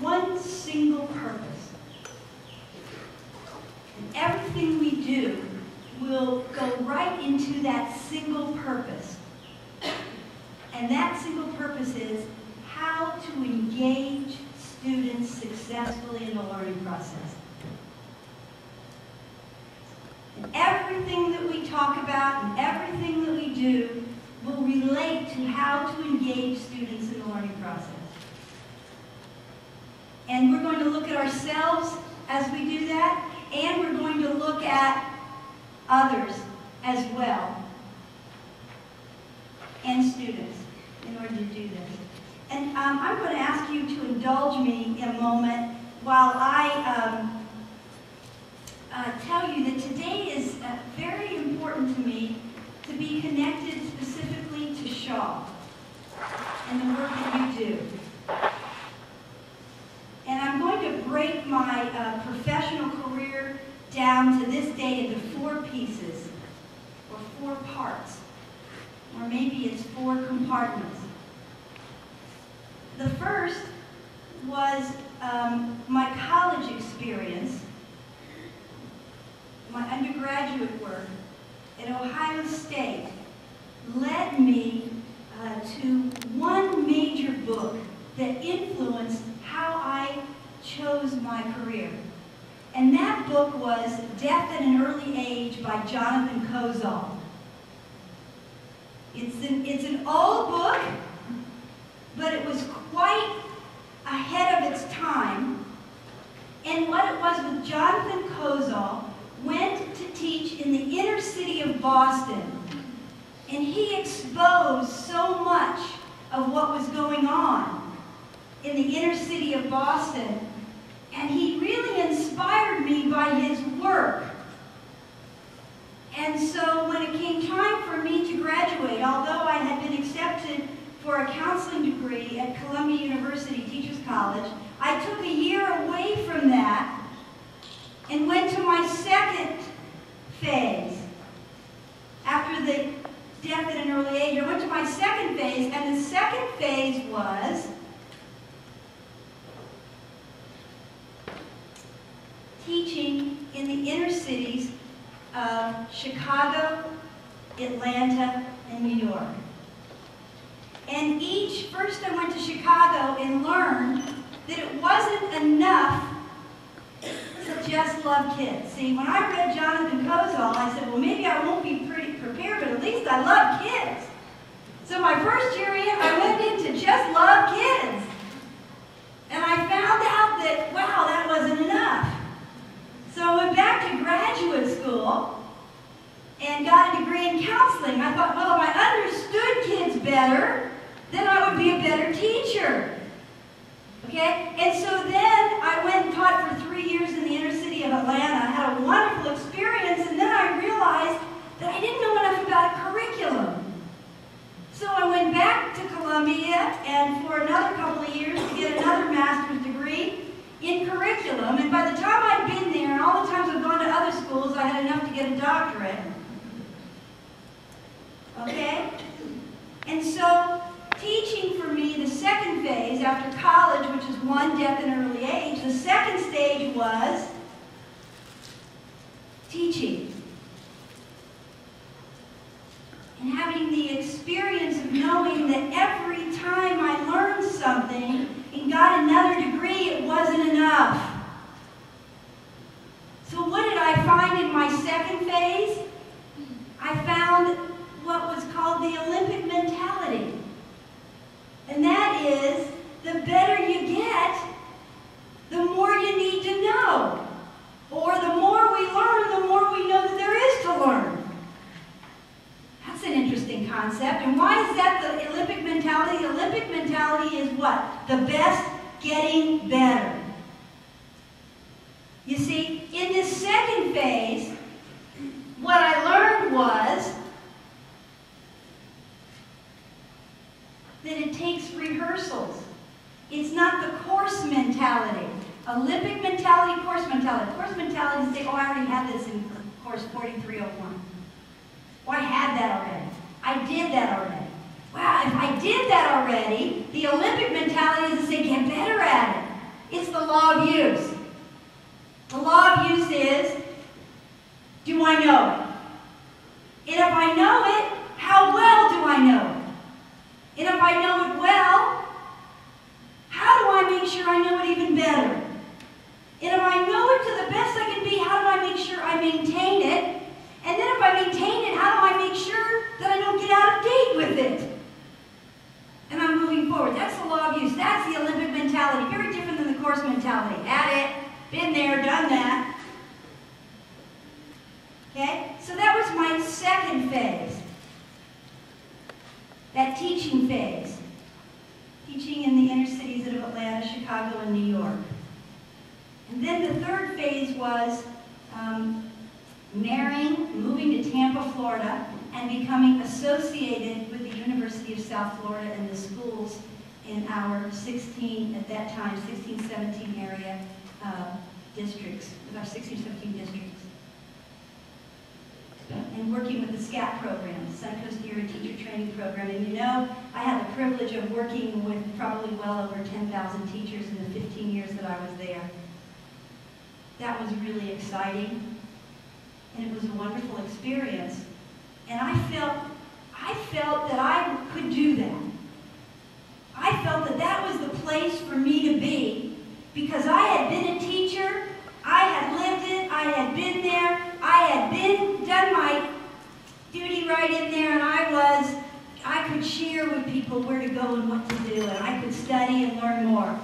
one single purpose. And everything we do will go right into that single purpose. And that single purpose is how to engage students successfully in the learning process. And everything that we talk about and everything that we do will relate to how to engage students in the learning process. And we're going to look at ourselves as we do that, and we're going to look at others as well, and students, in order to do this. And I'm going to ask you to indulge me in a moment while I tell you that today is very important to me to be connected specifically to Shaw and the work that you do. And I'm going to break my professional career down to this day into 4 pieces, or 4 parts, or maybe it's 4 compartments. The first was my college experience, my undergraduate work at Ohio State led me to one major book that influenced how I chose my career. And that book was Death at an Early Age by Jonathan Kozol. It's an old book, but it was quite ahead of its time. And what it was with Jonathan Kozol went to teach in the inner city of Boston. And he exposed so much of what was going on in the inner city of Boston. And he really inspired me by his work. And so when it came time for me to graduate, although I had been accepted for a counseling degree at Columbia University Teachers College, I took a year away from that and went to my second phase. After the death at an early age, I went to my second phase, and the second phase was teaching in the inner cities of Chicago, Atlanta, and New York. And first I went to Chicago and learned that it wasn't enough to just love kids. See, when I read Jonathan Kozol, I said, well, maybe I won't be pretty prepared, but at least I love kids. So my first year in, I went in to just love kids. And I found out that, wow, that wasn't enough. So I went back to graduate school and got a degree in counseling. I thought, well, if I understood kids better, then I would be a better teacher. Okay? And so then I went and taught for 3 years in the inner city of Atlanta. I had a wonderful experience, and then I realized that I didn't know enough about a curriculum. So I went back to Columbia and for another couple of years to get another master's degree in curriculum. And by the time I'd been there, and all the times I've gone to other schools, I had enough to get a doctorate. Okay? And so teaching for me, the second phase after college, which is one, death at an early age, the second stage was teaching. And having the experience of knowing that every time I learned something and got another degree, it wasn't enough. So what did I find in my second phase? I found what was called the Olympic mentality. And that is, the better you get, the more you need to know. Or the more we learn, the more we know that there is to learn. That's an interesting concept. And why is that the Olympic mentality? The Olympic mentality is what? The best getting better. You see, in this second phase, what I learned was that it takes rehearsals. It's not the course mentality. Olympic mentality, course mentality. Course mentality is say, oh, I already had this in course 4301. Oh, I had that already. I did that already. Wow, if I did that already, the Olympic mentality is to say, get better at it. law of use. The law of use is, do I know it? And if I know it, how well do I know it? And if I know it well, how do I make sure I know it even better? And if I know it to the best I can be, how do I make sure I maintain it? And then if I maintain it, how do I make sure that I don't get out of date with it? And I'm moving forward. That's the law of use. That's the Olympic mentality. Very different than the course mentality. At it, been there, done that. Okay? So that was my second phase. That teaching phase. Teaching in the inner cities of Atlanta, Chicago, and New York. And then the third phase was marrying, moving to Tampa, Florida, and becoming associated with the University of South Florida and the schools in our 16, at that time, 16, 17 area districts, with our 16, 17 districts. And working with the SCAT program, the Sun Coast Area Teacher Training Program. And you know, I had the privilege of working with probably well over 10,000 teachers in the 15 years that I was there. That was really exciting, and it was a wonderful experience. And I felt that I could do that. I felt that that was the place for me to be, because I had been a teacher, I had lived it, I had been there, I had done my duty right in there, and I could share with people where to go and what to do, and I could study and learn more.